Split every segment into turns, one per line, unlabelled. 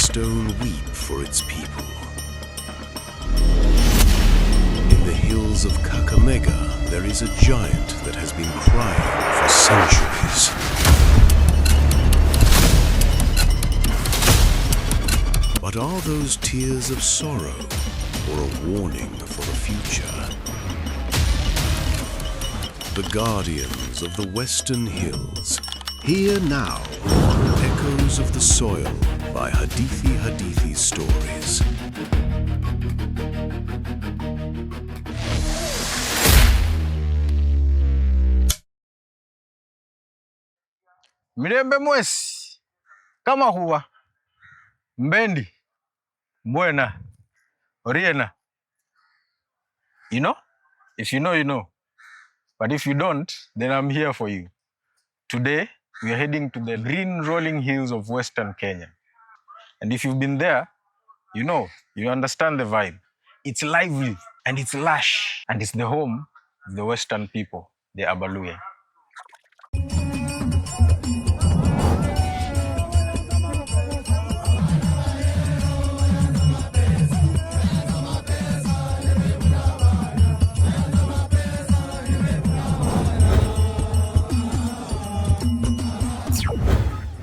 stone weep for its people. In the hills of Kakamega, there is a giant that has been crying for centuries. But are those tears of sorrow or a warning for the future? The guardians of the Western Hills, hear now echoes of the soil by Hadithi Stories.
Mirembe mwesi, kama huwa, mbendi, mwena, oriena. You know? If you know, you know. But if you don't, then I'm here for you. Today, we are heading to the green rolling hills of Western Kenya. And if you've been there, you know, you understand the vibe. It's lively and it's lush. And it's the home of the Western people, the Abaluya.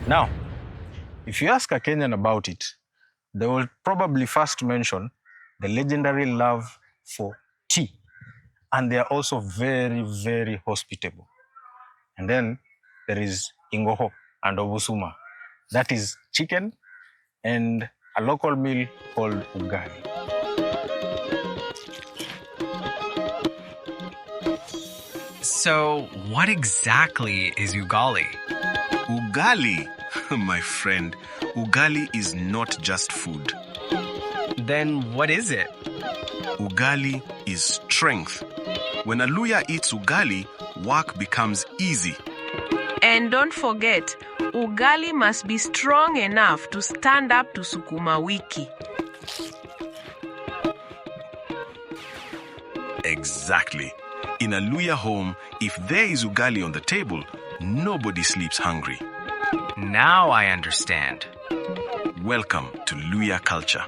Now, if you ask a Kenyan about it, they will probably first mention the legendary love for tea. And they are also very, very hospitable. And then there is Ingoho and Obusuma. That is chicken and a local meal called ugali.
So, what exactly is ugali?
Ugali, my friend, ugali is not just food.
Then what is it?
Ugali is strength. When a Luhya eats ugali, work becomes easy.
And don't forget, ugali must be strong enough to stand up to sukuma wiki.
Exactly. In a Luhya home, if there is ugali on the table, nobody sleeps hungry.
Now I understand.
Welcome to Luhya culture.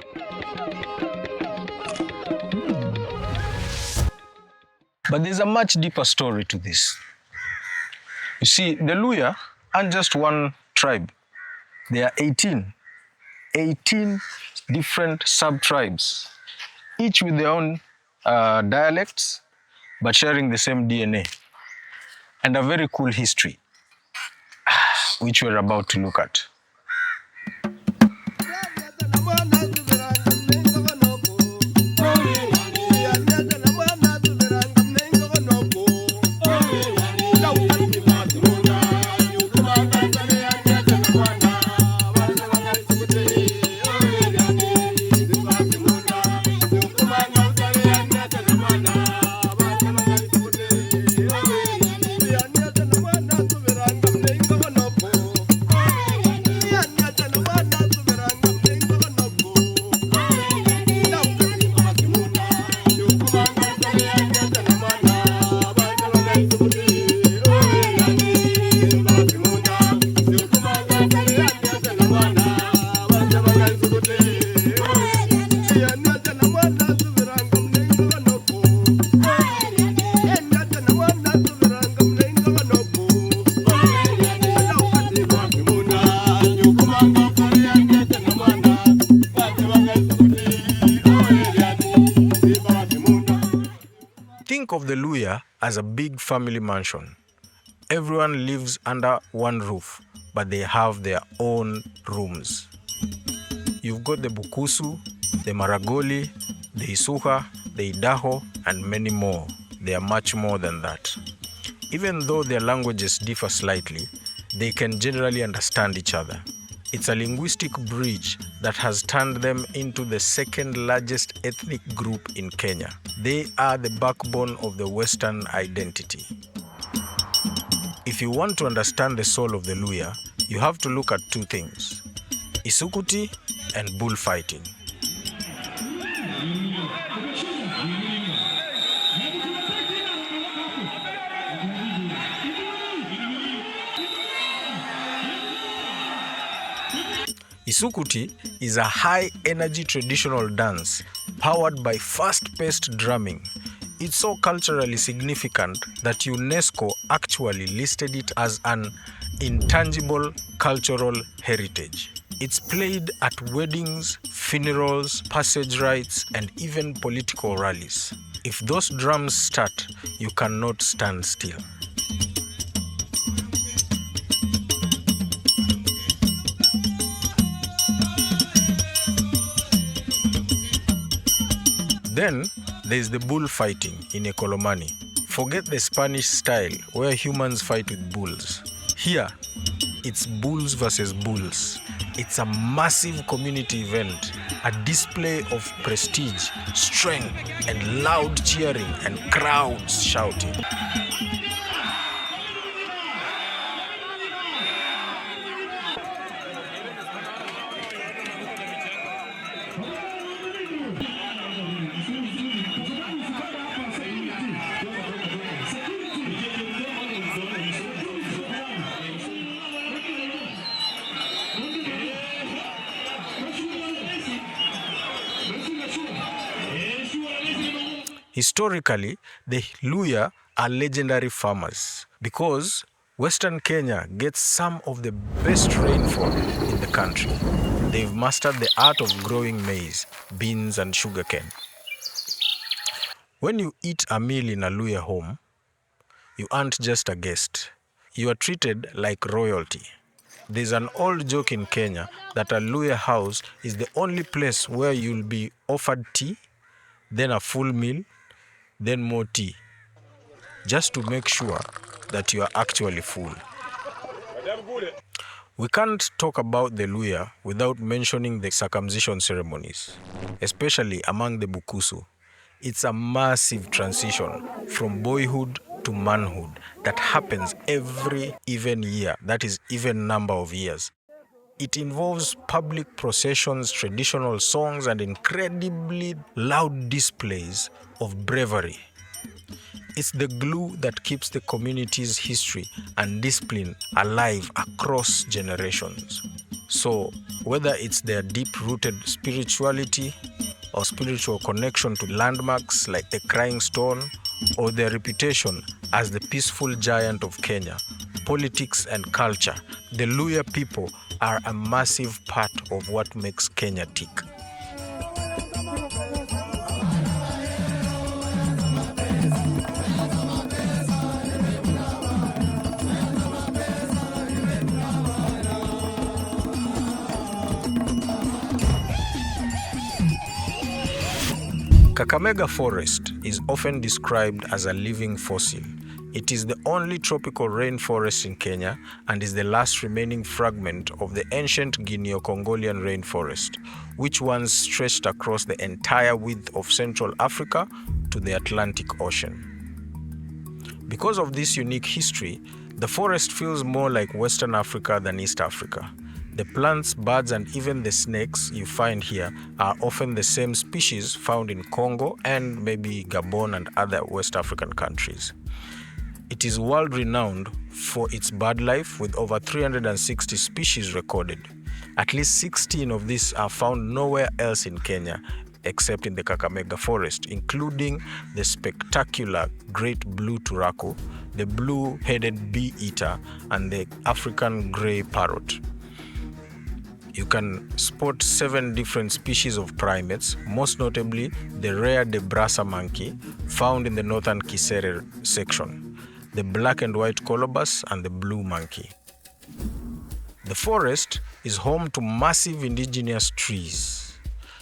But there's a much deeper story to this. You see, the Luhya aren't just one tribe. There are 18 different sub-tribes, each with their own dialects, but sharing the same DNA. And a very cool history, which we're about to look at. Think of the Luhya as a big family mansion. Everyone lives under one roof, but they have their own rooms. You've got the Bukusu, the Maragoli, the Isuha, the Idaho, and many more. They are much more than that. Even though their languages differ slightly, they can generally understand each other. It's a linguistic bridge that has turned them into the second largest ethnic group in Kenya. They are the backbone of the Western identity. If you want to understand the soul of the Luhya, you have to look at two things: Isukuti and bullfighting. Isukuti is a high-energy traditional dance powered by fast-paced drumming. It's so culturally significant that UNESCO actually listed it as an intangible cultural heritage. It's played at weddings, funerals, passage rites, and even political rallies. If those drums start, you cannot stand still. Then there's the bullfighting in Ekolomani. Forget the Spanish style where humans fight with bulls. Here, it's bulls versus bulls. It's a massive community event, a display of prestige, strength, and loud cheering and crowds shouting. Historically, the Luhya are legendary farmers because Western Kenya gets some of the best rainfall in the country. They've mastered the art of growing maize, beans, and sugarcane. When you eat a meal in a Luhya home, you aren't just a guest. You are treated like royalty. There's an old joke in Kenya that a Luhya house is the only place where you'll be offered tea, then a full meal, then more tea, just to make sure that you are actually full. We can't talk about the Luhya without mentioning the circumcision ceremonies, especially among the Bukusu. It's a massive transition from boyhood to manhood that happens every even year, that is, even number of years. It involves public processions, traditional songs, and incredibly loud displays of bravery. It's the glue that keeps the community's history and discipline alive across generations. So, whether it's their deep-rooted spirituality or spiritual connection to landmarks like the Crying Stone, or their reputation as the peaceful giant of Kenya, politics and culture, the Luhya people are a massive part of what makes Kenya tick. Kakamega Forest is often described as a living fossil. It is the only tropical rainforest in Kenya and is the last remaining fragment of the ancient Guinea-Congolian rainforest, which once stretched across the entire width of Central Africa to the Atlantic Ocean. Because of this unique history, the forest feels more like Western Africa than East Africa. The plants, birds, and even the snakes you find here are often the same species found in Congo and maybe Gabon and other West African countries. It is world-renowned for its bird life with over 360 species recorded. At least 16 of these are found nowhere else in Kenya except in the Kakamega Forest, including the spectacular great blue turaku, the blue-headed bee-eater, and the African grey parrot. You can spot 7 different species of primates, most notably the rare Debrasa monkey found in the northern Kisere section, the black and white colobus, and the blue monkey. The forest is home to massive indigenous trees,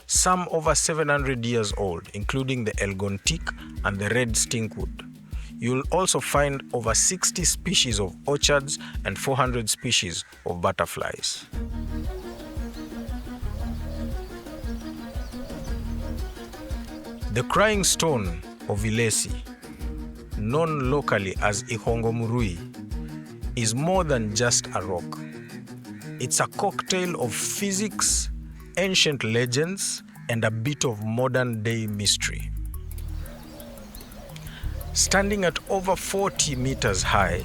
some over 700 years old, including the Elgon teak and the red stinkwood. You'll also find over 60 species of orchids and 400 species of butterflies. The Crying Stone of Ilesi, known locally as Ihongomurui, is more than just a rock. It's a cocktail of physics, ancient legends, and a bit of modern-day mystery. Standing at over 40 meters high,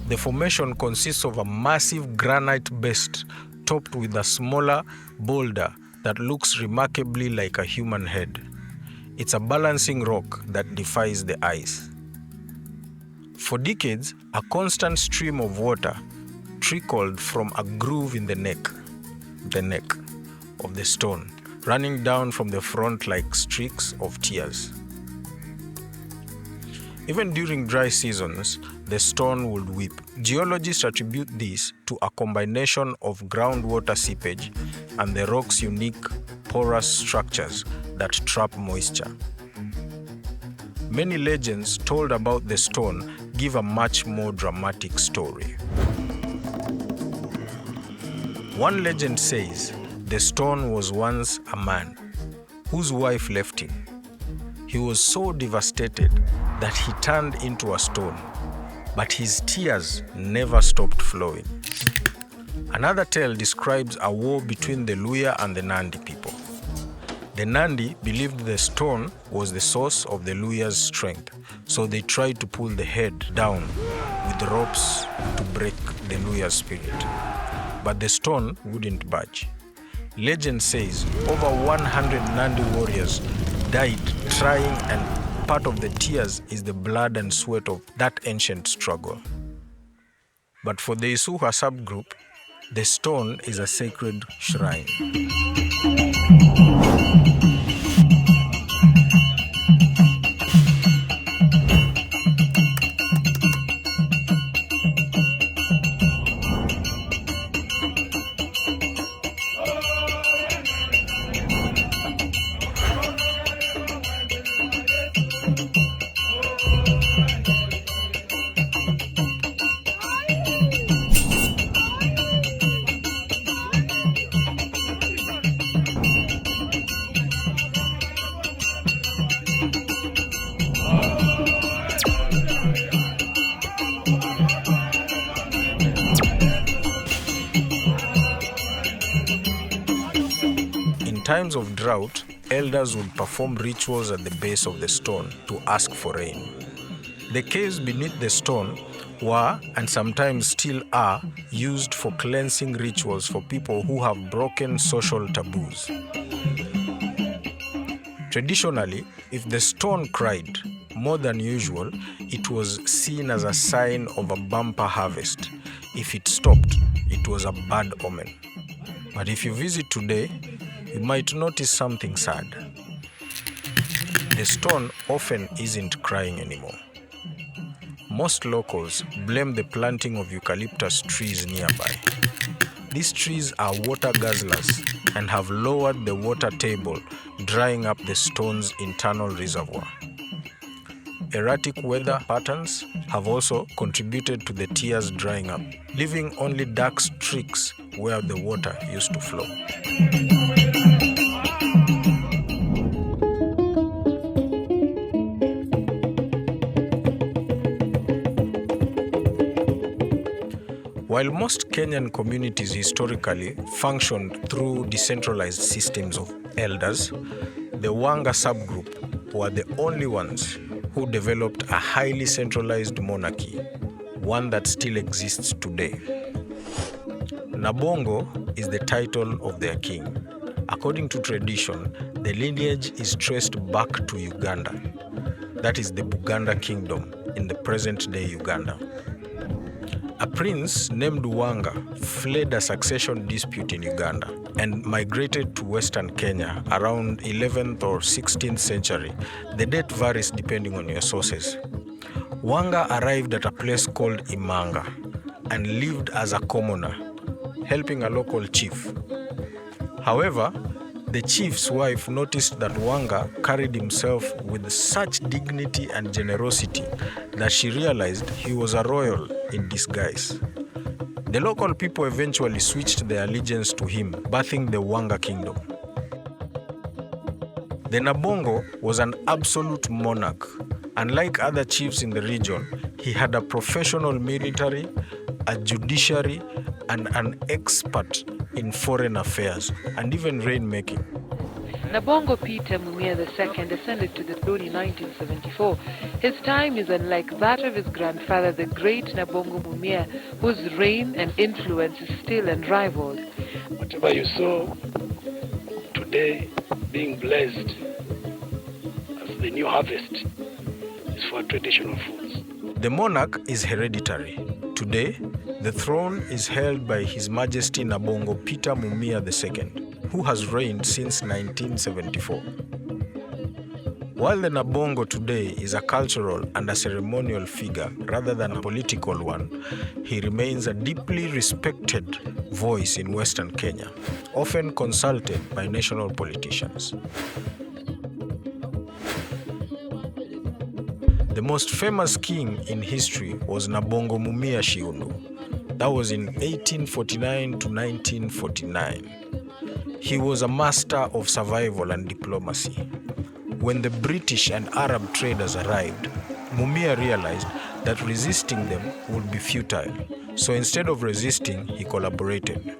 the formation consists of a massive granite-based topped with a smaller boulder that looks remarkably like a human head. It's a balancing rock that defies the ice. For decades, a constant stream of water trickled from a groove in the neck of the stone, running down from the front like streaks of tears. Even during dry seasons, the stone would weep. Geologists attribute this to a combination of groundwater seepage and the rock's unique porous structures that trap moisture. Many legends told about the stone give a much more dramatic story. One legend says the stone was once a man whose wife left him. He was so devastated that he turned into a stone, but his tears never stopped flowing. Another tale describes a war between the Luhya and the Nandi people. The Nandi believed the stone was the source of the Luhya's strength, so they tried to pull the head down with ropes to break the Luhya's spirit. But the stone wouldn't budge. Legend says over 100 Nandi warriors died trying, and part of the tears is the blood and sweat of that ancient struggle. But for the Isuha subgroup, the stone is a sacred shrine. In times of drought, elders would perform rituals at the base of the stone to ask for rain. The caves beneath the stone were, and sometimes still are, used for cleansing rituals for people who have broken social taboos. Traditionally, if the stone cried more than usual, it was seen as a sign of a bumper harvest. If it stopped, it was a bad omen. But if you visit today, you might notice something sad. The stone often isn't crying anymore. Most locals blame the planting of eucalyptus trees nearby. These trees are water guzzlers and have lowered the water table, drying up the stone's internal reservoir. Erratic weather patterns have also contributed to the tears drying up, leaving only dark streaks where the water used to flow. While most Kenyan communities historically functioned through decentralized systems of elders, the Wanga subgroup were the only ones who developed a highly centralized monarchy, one that still exists today. Nabongo is the title of their king. According to tradition, the lineage is traced back to Uganda. That is the Buganda kingdom in the present-day Uganda. A prince named Wanga fled a succession dispute in Uganda and migrated to Western Kenya around 11th or 16th century. The date varies depending on your sources. Wanga arrived at a place called Imanga and lived as a commoner, helping a local chief. However, the chief's wife noticed that Wanga carried himself with such dignity and generosity that she realized he was a royal in disguise. The local people eventually switched their allegiance to him, birthing the Wanga kingdom. The Nabongo was an absolute monarch. Unlike other chiefs in the region, he had a professional military, a judiciary, and an expert in foreign affairs, and even rainmaking.
Nabongo Peter Mumia II ascended to the throne in 1974. His time is unlike that of his grandfather, the great Nabongo Mumia, whose reign and influence is still unrivaled.
Whatever you saw today being blessed as the new harvest is for traditional foods.
The monarch is hereditary. Today, the throne is held by His Majesty Nabongo Peter Mumia II, who has reigned since 1974. While the Nabongo today is a cultural and a ceremonial figure rather than a political one, he remains a deeply respected voice in Western Kenya, often consulted by national politicians. The most famous king in history was Nabongo Mumia Shiundu. That was in 1849 to 1949. He was a master of survival and diplomacy. When the British and Arab traders arrived, Mumia realized that resisting them would be futile. So instead of resisting, he collaborated.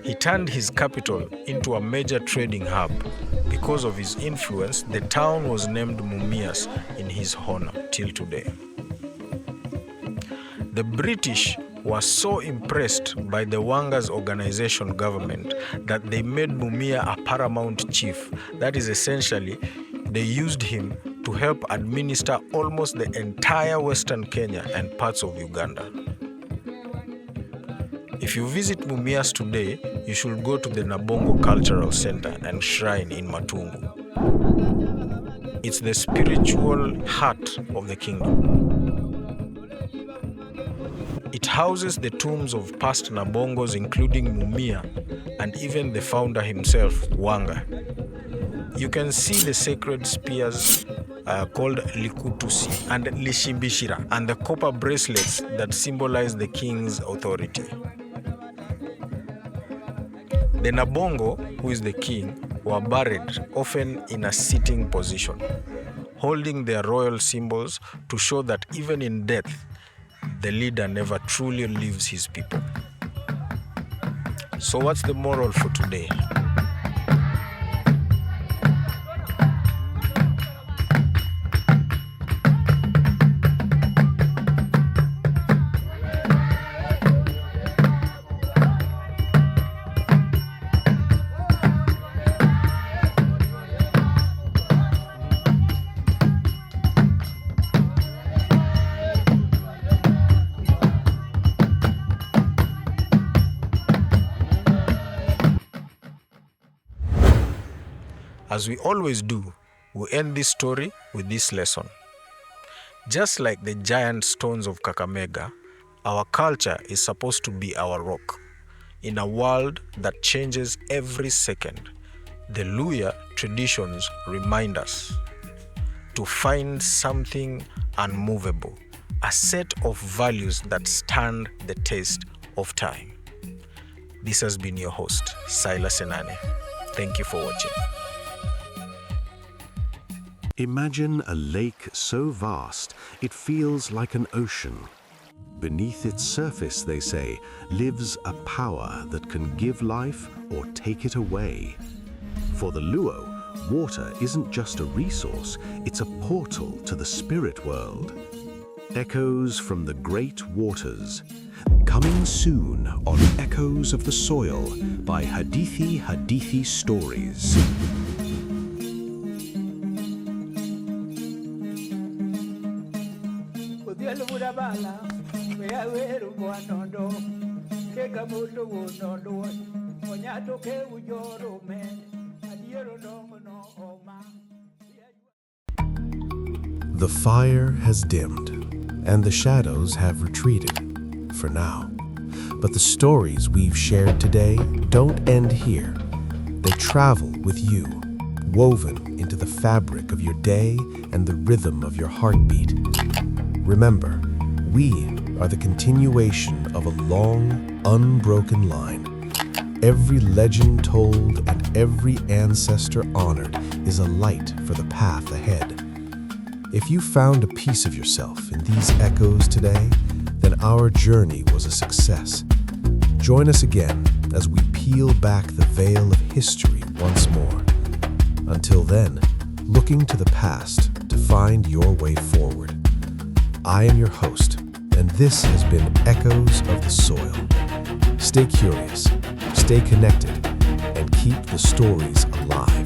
He turned his capital into a major trading hub. Because of his influence, the town was named Mumias in his honor till today. The British were so impressed by the Wanga's organization government that they made Mumia a paramount chief. That is essentially, they used him to help administer almost the entire Western Kenya and parts of Uganda. If you visit Mumias today, you should go to the Nabongo Cultural Center and Shrine in Matungu. It's the spiritual heart of the kingdom. It houses the tombs of past Nabongos, including Mumia and even the founder himself, Wanga. You can see the sacred spears called Likutusi and Lishimbishira and the copper bracelets that symbolize the king's authority. The Nabongo, who is the king, were buried often in a sitting position, holding their royal symbols to show that even in death, the leader never truly leaves his people. So what's the moral for today? As we always do, we end this story with this lesson. Just like the giant stones of Kakamega, our culture is supposed to be our rock. In a world that changes every second, the Luhya traditions remind us to find something unmovable, a set of values that stand the test of time. This has been your host, Silas Enane. Thank you for watching.
Imagine a lake so vast it feels like an ocean. Beneath its surface, they say, lives a power that can give life or take it away. For the Luo, water isn't just a resource, it's a portal to the spirit world. Echoes from the great waters. Coming soon on Echoes of the Soil by Hadithi Stories. The fire has dimmed, and the shadows have retreated, for now. But the stories we've shared today don't end here. They travel with you, woven into the fabric of your day and the rhythm of your heartbeat. Remember, we are the continuation of a long, unbroken line. Every legend told and every ancestor honored is a light for the path ahead. If you found a piece of yourself in these echoes today, then our journey was a success. Join us again as we peel back the veil of history once more. Until then, looking to the past to find your way forward. I am your host, and this has been Echoes of the Soil. Stay curious, stay connected and keep the stories alive.